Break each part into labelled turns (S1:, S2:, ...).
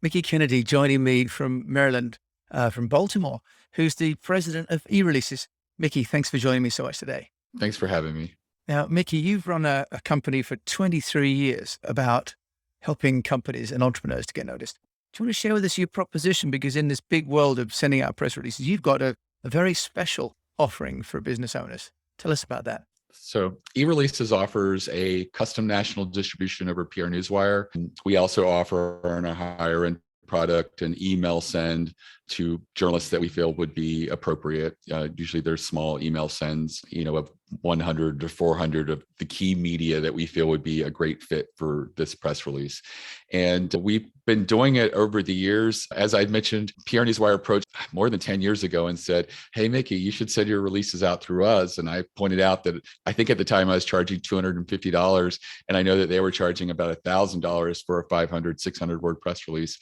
S1: Mickie Kennedy joining me from Maryland, from Baltimore, who's the president of e-releases. Mickie, thanks for joining me so much today.
S2: Thanks for having me.
S1: Now, Mickie, you've run a company for 23 years about helping companies and entrepreneurs to get noticed. Do you want to share with us your proposition? Because in this big world of sending out press releases, you've got a very special offering for business owners. Tell us about that.
S2: So eReleases offers a custom national distribution over PR Newswire. We also offer a higher end product and email send to journalists that we feel would be appropriate. Usually there's small email sends, of 100 to 400 of the key media that we feel would be a great fit for this press release. And we've been doing it over the years. As I mentioned, PR Newswire approached more than 10 years ago and said, "Hey, Mickie, you should send your releases out through us." And I pointed out that I think at the time I was charging $250, and I know that they were charging about $1,000 for a 500, 600 word press release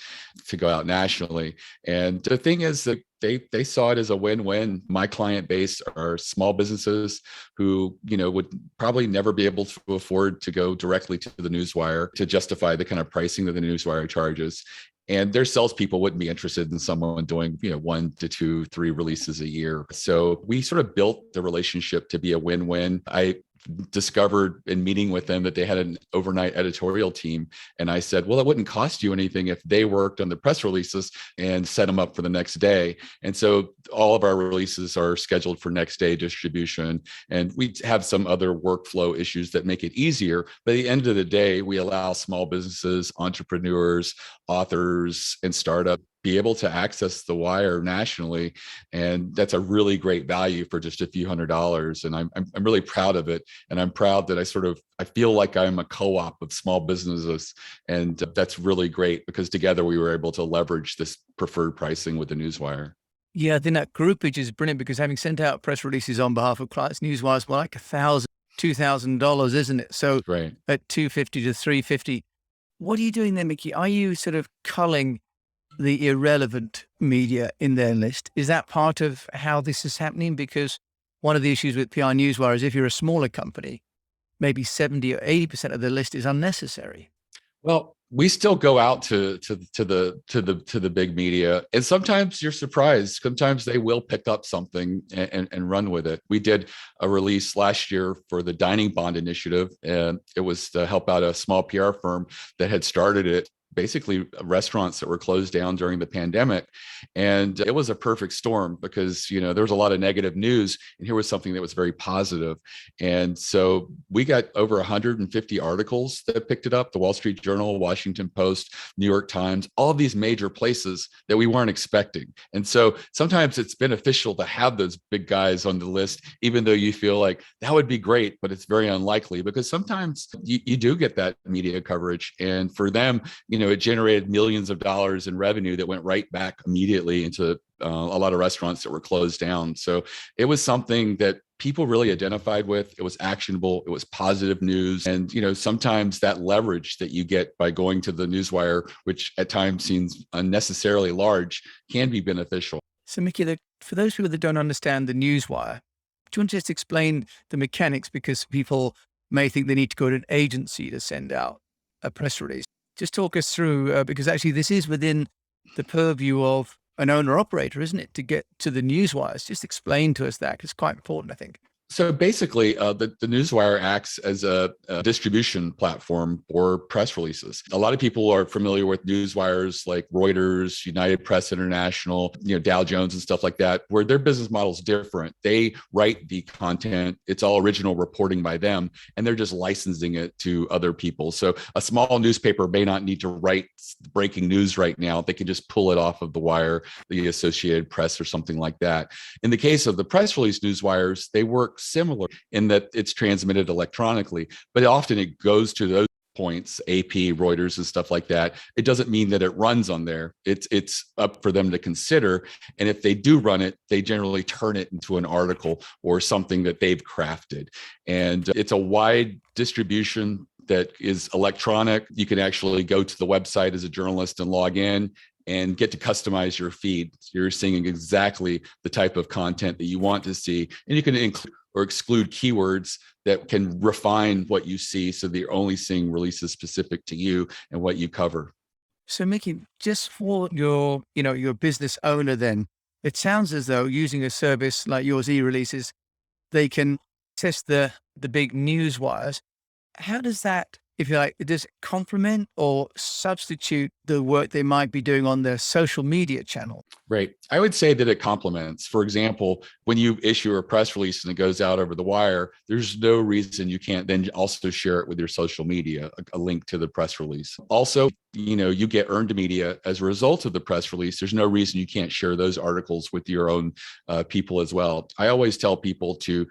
S2: to go out nationally. And the thing is that they saw it as a win-win. My client base are small businesses who, would probably never be able to afford to go directly to the newswire to justify the kind of pricing that the newswire charges. And their salespeople wouldn't be interested in someone doing, 1 to 2, 3 releases a year. So we sort of built the relationship to be a win-win. I discovered in meeting with them that they had an overnight editorial team. And I said, well, it wouldn't cost you anything if they worked on the press releases and set them up for the next day. And so all of our releases are scheduled for next day distribution. And we have some other workflow issues that make it easier. But at the end of the day, we allow small businesses, entrepreneurs, authors, and startups be able to access the wire nationally. And that's a really great value for just a few $100s. And I'm really proud of it. And I'm proud that I feel like I'm a co-op of small businesses. And that's really great because together we were able to leverage this preferred pricing with the newswire.
S1: Yeah, I think that groupage is brilliant because having sent out press releases on behalf of clients, newswire is more like $1,000, $2,000, isn't it? So
S2: Right.
S1: at 250 to 350, what are you doing there, Mickie? Are you sort of culling the irrelevant media in their list? Is that part of how this is happening? Because one of the issues with PR Newswire is if you're a smaller company, maybe 70 or 80% of the list is unnecessary.
S2: Well, we still go out to the big media, and sometimes you're surprised. Sometimes they will pick up something and run with it. We did a release last year for the Dining Bond Initiative, and it was to help out a small PR firm that had started it. Basically, restaurants that were closed down during the pandemic. And it was a perfect storm because, there was a lot of negative news. And here was something that was very positive. And so we got over 150 articles that picked it up: the Wall Street Journal, Washington Post, New York Times, all of these major places that we weren't expecting. And so sometimes it's beneficial to have those big guys on the list, even though you feel like that would be great, but it's very unlikely because sometimes you do get that media coverage. And for them, it generated millions of dollars in revenue that went right back immediately into a lot of restaurants that were closed down. So it was something that people really identified with. It was actionable. It was positive news. And, sometimes that leverage that you get by going to the newswire, which at times seems unnecessarily large, can be beneficial.
S1: So, Mickie, for those people that don't understand the newswire, do you want to just explain the mechanics? Because people may think they need to go to an agency to send out a press release. Just talk us through, because actually this is within the purview of an owner operator, isn't it, to get to the newswires? Just explain to us that, 'cause it's quite important, I think.
S2: So basically, the newswire acts as a distribution platform for press releases. A lot of people are familiar with newswires like Reuters, United Press International, Dow Jones and stuff like that, where their business model is different. They write the content. It's all original reporting by them, and they're just licensing it to other people. So a small newspaper may not need to write breaking news right now. They can just pull it off of the wire, the Associated Press or something like that. In the case of the press release newswires, they work similar in that it's transmitted electronically, but often it goes to those points, AP, Reuters, and stuff like that. It doesn't mean that it runs on there. It's up for them to consider. And if they do run it, they generally turn it into an article or something that they've crafted. And it's a wide distribution that is electronic. You can actually go to the website as a journalist and log in and get to customize your feed. So you're seeing exactly the type of content that you want to see. And you can include or exclude keywords that can refine what you see so that you're only seeing releases specific to you and what you cover.
S1: So Mickey, just for your business owner then, it sounds as though using a service like yours, e-releases, they can test the big news wires. How does that, if you like, does it complement or substitute the work they might be doing on their social media channel?
S2: Right. I would say that it complements. For example, when you issue a press release and it goes out over the wire, there's no reason you can't then also share it with your social media, a link to the press release. Also, you get earned media as a result of the press release. There's no reason you can't share those articles with your own people as well. I always tell people to,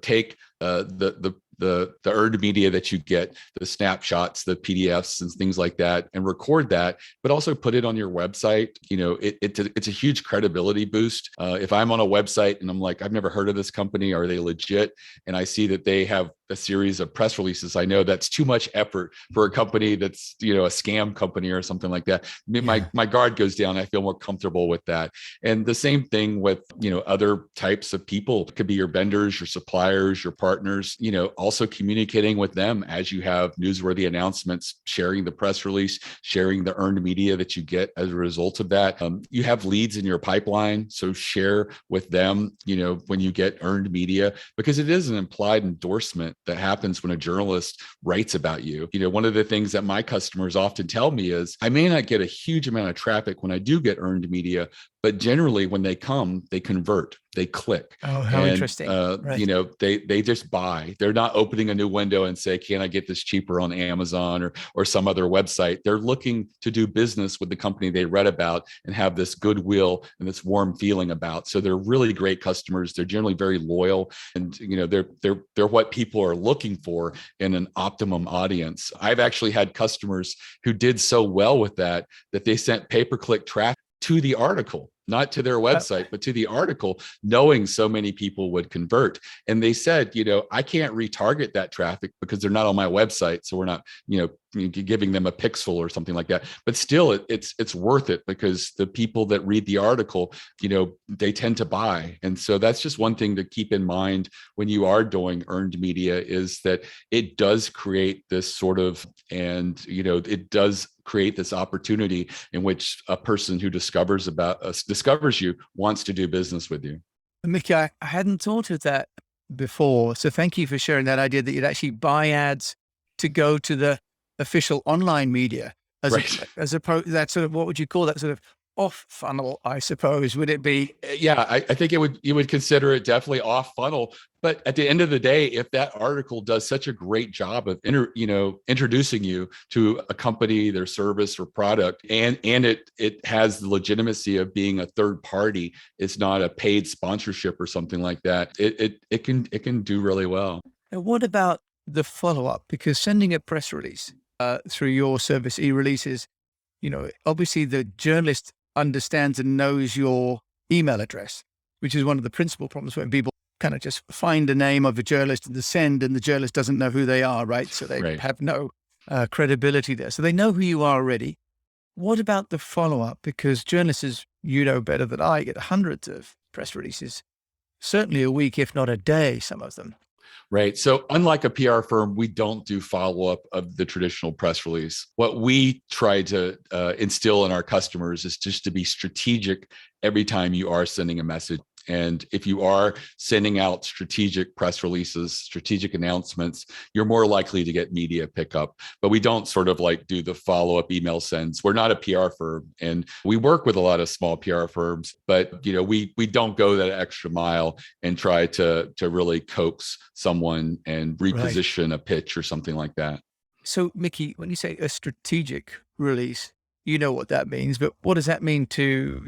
S2: take the earned media that you get, the snapshots, the PDFs and things like that, and record that, but also put it on your website. It's a huge credibility boost. If I'm on a website and I'm like, I've never heard of this company, are they legit? And I see that they have a series of press releases, I know that's too much effort for a company that's, a scam company or something like that. My guard goes down. I feel more comfortable with that. And the same thing with, other types of people. It could be your vendors, your suppliers, your partners, also communicating with them as you have newsworthy announcements, sharing the press release, sharing the earned media that you get as a result of that. You have leads in your pipeline, so share with them, when you get earned media, because it is an implied endorsement that happens when a journalist writes about you. One of the things that my customers often tell me is, I may not get a huge amount of traffic when I do get earned media, but generally when they come, they convert, they click.
S1: Oh, how
S2: And
S1: interesting. Right.
S2: they just buy. They're not opening a new window and say, can I get this cheaper on Amazon or some other website? They're looking to do business with the company they read about and have this goodwill and this warm feeling about. So they're really great customers. They're generally very loyal, and they're what people are looking for in an optimum audience. I've actually had customers who did so well with that they sent pay-per-click traffic to the article, not to their website, but to the article, knowing so many people would convert. And they said, I can't retarget that traffic because they're not on my website. So we're not, giving them a pixel or something like that. But still, it's worth it because the people that read the article, they tend to buy. And so that's just one thing to keep in mind when you are doing earned media, is that it does create this sort of, and it does create this opportunity in which a person who discovers you wants to do business with you.
S1: Mickey, I hadn't thought of that before. So thank you for sharing that idea that you'd actually buy ads to go to the official online media
S2: Right.
S1: as opposed that sort of, what would you call that, sort of off funnel, I suppose, would it be?
S2: Yeah, I think you would consider it definitely off funnel. But at the end of the day, if that article does such a great job of introducing you to a company, their service or product, and it has the legitimacy of being a third party, it's not a paid sponsorship or something like that, it can do really well.
S1: And what about the follow up? Because sending a press release through your service, e-releases, obviously the journalist understands and knows your email address, which is one of the principal problems when people kind of just find the name of a journalist and send, and the journalist doesn't know who they are, right? So they
S2: Right.
S1: have no credibility there. So they know who you are already. What about the follow up? Because journalists, as you know better than I, get hundreds of press releases, certainly a week, if not a day, some of them.
S2: Right. So unlike a PR firm, we don't do follow-up of the traditional press release. What we try to instill in our customers is just to be strategic every time you are sending a message. And if you are sending out strategic press releases, strategic announcements, you're more likely to get media pickup. But we don't sort of like do the follow-up email sends. We're not a PR firm, and we work with a lot of small PR firms, but we don't go that extra mile and try to really coax someone and
S1: Right.
S2: reposition a pitch or something like that.
S1: So, Mickey, when you say a strategic release, you know what that means, but what does that mean to,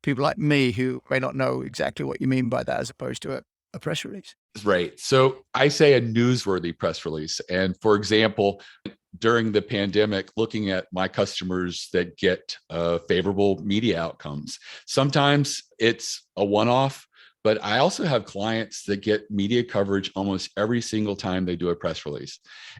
S1: people like me who may not know exactly what you mean by that as opposed to a press release?
S2: Right. So I say a newsworthy press release. And for example, during the pandemic, looking at my customers that get favorable media outcomes, sometimes it's a one-off, but I also have clients that get media coverage almost every single time they do a press release.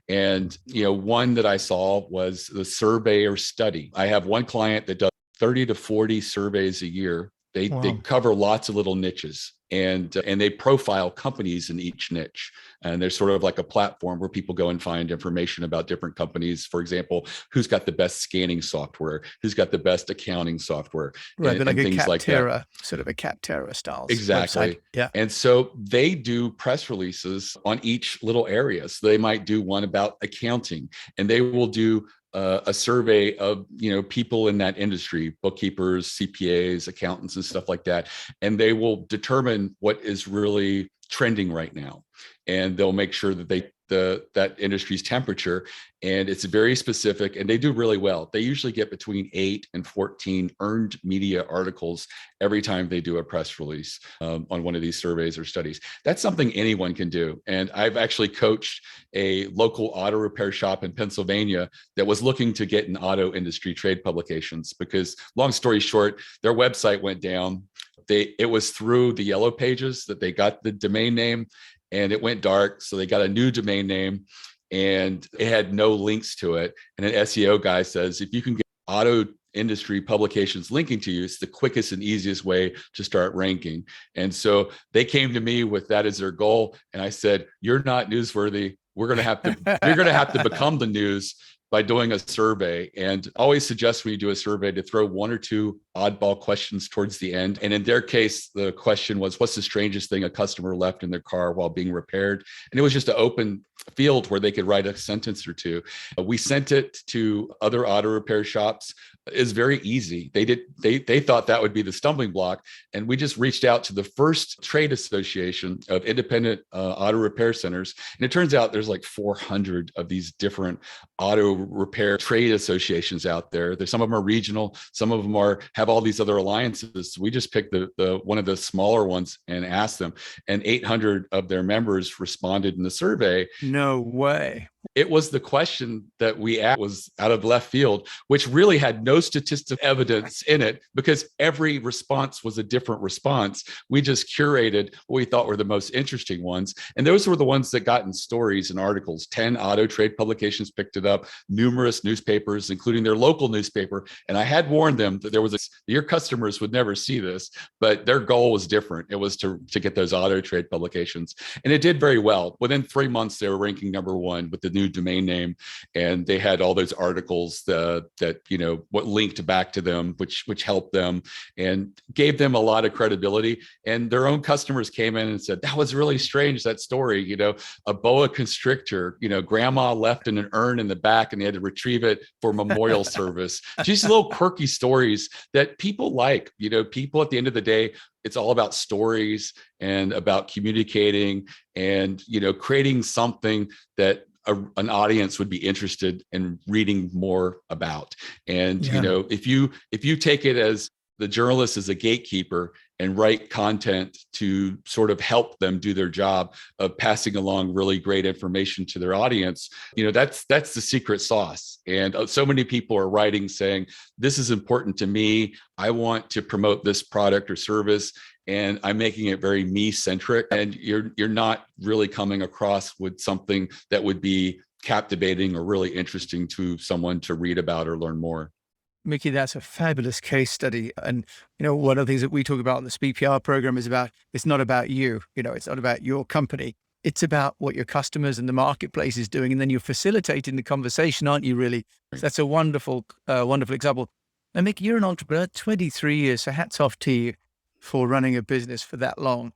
S2: And, one that I saw was the survey or study. I have one client that does 30 to 40 surveys a year They
S1: Wow.
S2: cover lots of little niches, and they profile companies in each niche. And there's sort of like a platform where people go and find information about different companies. For example, who's got the best scanning software, who's got the best accounting software,
S1: Right. They're like
S2: and
S1: a
S2: things like that.
S1: Capterra, sort of a Capterra styles website.
S2: Exactly.
S1: Yeah.
S2: And so they do press releases on each little area. So they might do one about accounting, and they will do a survey of people in that industry, bookkeepers, CPAs, accountants, and stuff like that, and they will determine what is really trending right now, and they'll make sure that that industry's temperature, and it's very specific, and they do really well. They usually get between 8 and 14 earned media articles every time they do a press release on one of these surveys or studies. That's something anyone can do. And I've actually coached a local auto repair shop in Pennsylvania that was looking to get in auto industry trade publications because, long story short, their website went down. It was through the yellow pages that they got the domain name, and it went dark. So they got a new domain name, and it had no links to it. And an SEO guy says, if you can get auto industry publications linking to you, it's the quickest and easiest way to start ranking. And so they came to me with that as their goal. And I said, you're not newsworthy. You're going to have to become the news by doing a survey. And always suggest when you do a survey to throw one or two oddball questions towards the end. And in their case, the question was, what's the strangest thing a customer left in their car while being repaired? And it was just an open field where they could write a sentence or two. We sent it to other auto repair shops. It's very easy. They thought that would be the stumbling block. And we just reached out to the first trade association of independent auto repair centers. And it turns out there's like 400 of these different auto repair trade associations out there. Some of them are regional, some of them have all these other alliances. So we just picked the one of the smaller ones and asked them, and 800 of their members responded in the survey.
S1: No way.
S2: It was the question that we asked was out of left field, which really had no statistical evidence in it because every response was a different response. We just curated what we thought were the most interesting ones. And those were the ones that got in stories and articles. 10 auto trade publications picked it up, numerous newspapers, including their local newspaper. And I had warned them that your customers would never see this, but their goal was different. It was to get those auto trade publications. And it did very well. Within 3 months, they were ranking #1 with the new domain name, and they had all those articles that what linked back to them, which helped them and gave them a lot of credibility. And their own customers came in and said, that was really strange, that story, a boa constrictor, grandma left in an urn in the back and they had to retrieve it for memorial service. Just little quirky stories that people like. People at the end of the day, it's all about stories and about communicating and creating something that an audience would be interested in reading more about. And if you take it as the journalist is a gatekeeper and write content to sort of help them do their job of passing along really great information to their audience, that's the secret sauce. And so many people are writing saying, this is important to me. I want to promote this product or service, and I'm making it very me-centric. And you're not really coming across with something that would be captivating or really interesting to someone to read about or learn more.
S1: Mickie, that's a fabulous case study. And, one of the things that we talk about in the SPPR program is it's not about you, it's not about your company. It's about what your customers and the marketplace is doing. And then you're facilitating the conversation, aren't you, really? So that's a wonderful, wonderful example. And Mickie, you're an entrepreneur, 23 years, so hats off to you for running a business for that long.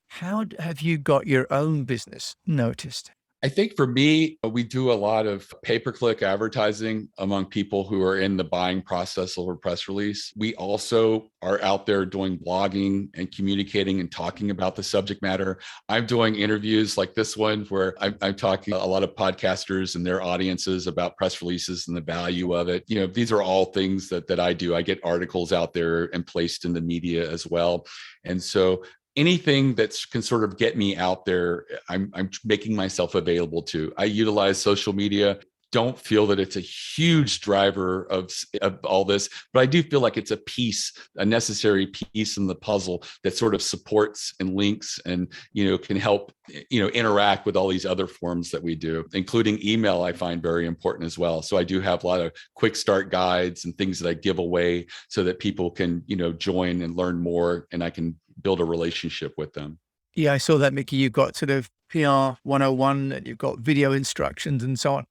S1: How have you got your own business noticed?
S2: I think for me, we do a lot of pay-per-click advertising among people who are in the buying process of a press release. We also are out there doing blogging and communicating and talking about the subject matter. I'm doing interviews like this one where I'm talking to a lot of podcasters and their audiences about press releases and the value of it. These are all things that I do. I get articles out there and placed in the media as well. And so anything that can sort of get me out there, I'm making myself available to. I utilize social media don't feel that it's a huge driver of all this, but I do feel like it's a necessary piece in the puzzle that sort of supports and links and, can help, interact with all these other forms that we do, including email. I find very important as well. So I do have a lot of quick start guides and things that I give away so that people can, join and learn more, and I can build a relationship with them.
S1: Yeah, I saw that, Mickie. You've got sort of PR 101 and you've got video instructions and so on.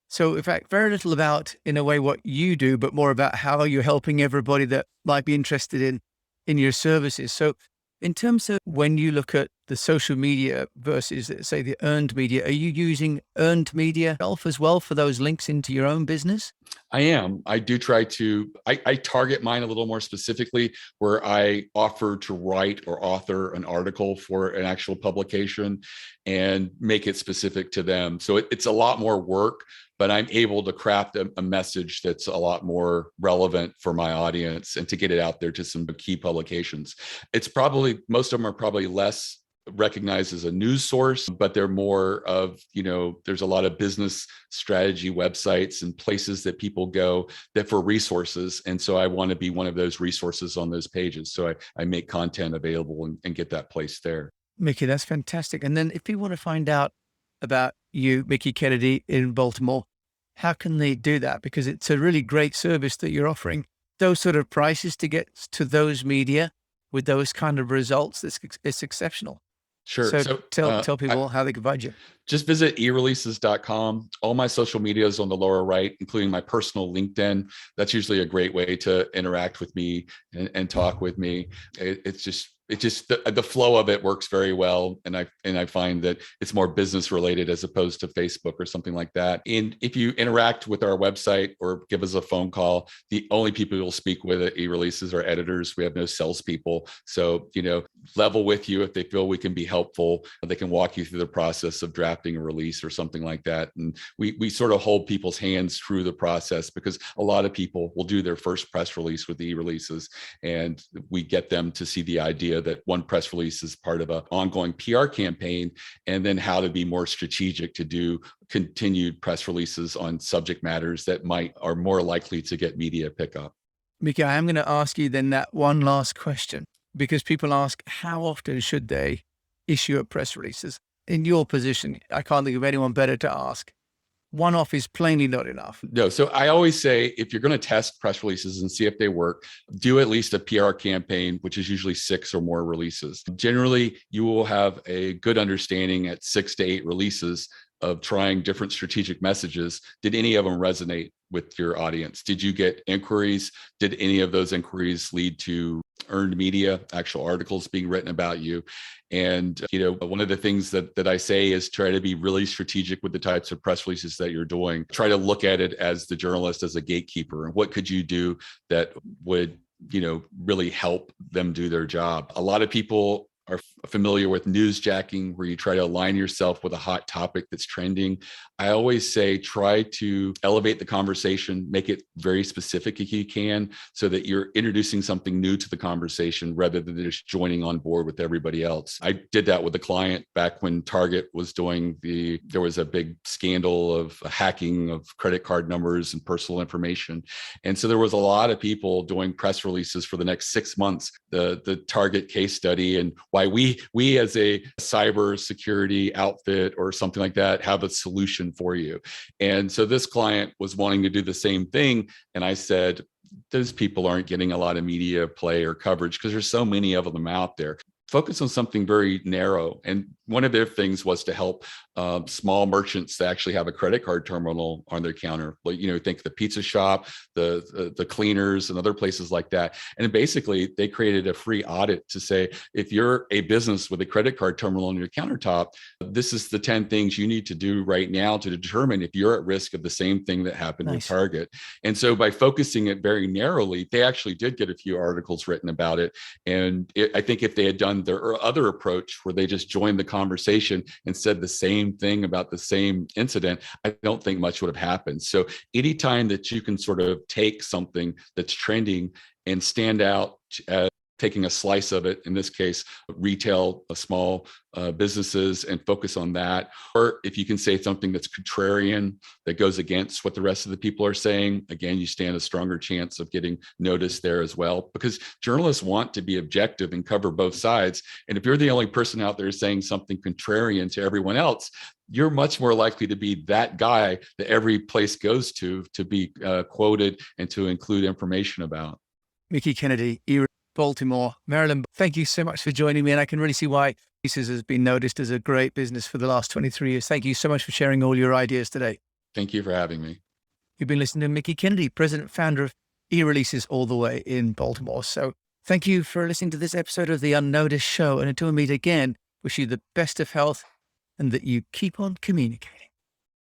S1: So, in fact, very little about, in a way, what you do, but more about how you're helping everybody that might be interested in your services. So, in terms of when you look at the social media versus, let's say, the earned media, are you using earned media yourself as well for those links into your own business?
S2: I am. I do try to, I target mine a little more specifically, where I offer to write or author an article for an actual publication and make it specific to them. So it's a lot more work, but I'm able to craft a message that's a lot more relevant for my audience and to get it out there to some key publications. It's probably, most of them are probably less recognized as a news source, but they're more of, there's a lot of business strategy websites and places that people go that for resources. And so I want to be one of those resources on those pages. So I make content available and get that placed there.
S1: Mickie, that's fantastic. And then if you want to find out about you, Mickie Kennedy in Baltimore, how can they do that? Because it's a really great service that you're offering. Those sort of prices to get to those media with those kind of results, it's exceptional.
S2: Sure.
S1: So
S2: So
S1: tell people how they can find you.
S2: just visit ereleases.com. All my social media is on the lower right, including my personal LinkedIn. That's usually a great way to interact with me and talk with me. It's just the flow of it works very well, and I find that it's more business related as opposed to Facebook or something like that. And if you interact with our website or give us a phone call, the only people you'll speak with at eReleases are editors. We have no salespeople, so level with you if they feel we can be helpful. They can walk you through the process of drafting a release or something like that. And we sort of hold people's hands through the process, because a lot of people will do their first press release with the eReleases, and we get them to see the idea that one press release is part of an ongoing PR campaign, and then how to be more strategic to do continued press releases on subject matters that are more likely to get media pickup.
S1: Mickie, I am going to ask you then that one last question, because people ask, how often should they issue a press releases? In your position, I can't think of anyone better to ask. One off is plainly not enough.
S2: No. So I always say, if you're going to test press releases and see if they work, do at least a PR campaign, which is usually 6 or more releases. Generally, you will have a good understanding at 6 to 8 releases of trying different strategic messages. Did any of them resonate with your audience? Did you get inquiries? Did any of those inquiries lead to earned media, actual articles being written about you? And, one of the things that I say is try to be really strategic with the types of press releases that you're doing. Try to look at it as the journalist, as a gatekeeper. And what could you do that would, really help them do their job? A lot of people are familiar with newsjacking, where you try to align yourself with a hot topic that's trending. I always say, try to elevate the conversation, make it very specific if you can, so that you're introducing something new to the conversation rather than just joining on board with everybody else. I did that with a client back when Target was there was a big scandal of hacking of credit card numbers and personal information. And so there was a lot of people doing press releases for the next 6 months, the Target case study, and why we as a cyber security outfit or something like that have a solution for you. And so this client was wanting to do the same thing. And I said, those people aren't getting a lot of media play or coverage because there's so many of them out there. Focus on something very narrow. And one of their things was to help small merchants that actually have a credit card terminal on their counter. Like, think the pizza shop, the cleaners, and other places like that. And basically, they created a free audit to say, if you're a business with a credit card terminal on your countertop, this is the 10 things you need to do right now to determine if you're at risk of the same thing that happened with Target. And so by focusing it very narrowly, they actually did get a few articles written about it. And I think if they had done their other approach, where they just joined the conversation and said the same thing about the same incident, I don't think much would have happened. So anytime that you can sort of take something that's trending and stand out as taking a slice of it, in this case, retail, small businesses, and focus on that. Or if you can say something that's contrarian, that goes against what the rest of the people are saying, again, you stand a stronger chance of getting noticed there as well, because journalists want to be objective and cover both sides. And if you're the only person out there saying something contrarian to everyone else, you're much more likely to be that guy that every place goes to be quoted and to include information about.
S1: Mickie Kennedy, Baltimore, Maryland. Thank you so much for joining me. And I can really see why Reese's has been noticed as a great business for the last 23 years. Thank you so much for sharing all your ideas today.
S2: Thank you for having me.
S1: You've been listening to Mickie Kennedy, president, founder of e-releases all the way in Baltimore. So thank you for listening to this episode of the UnNoticed Show. And until we meet again, wish you the best of health and that you keep on communicating.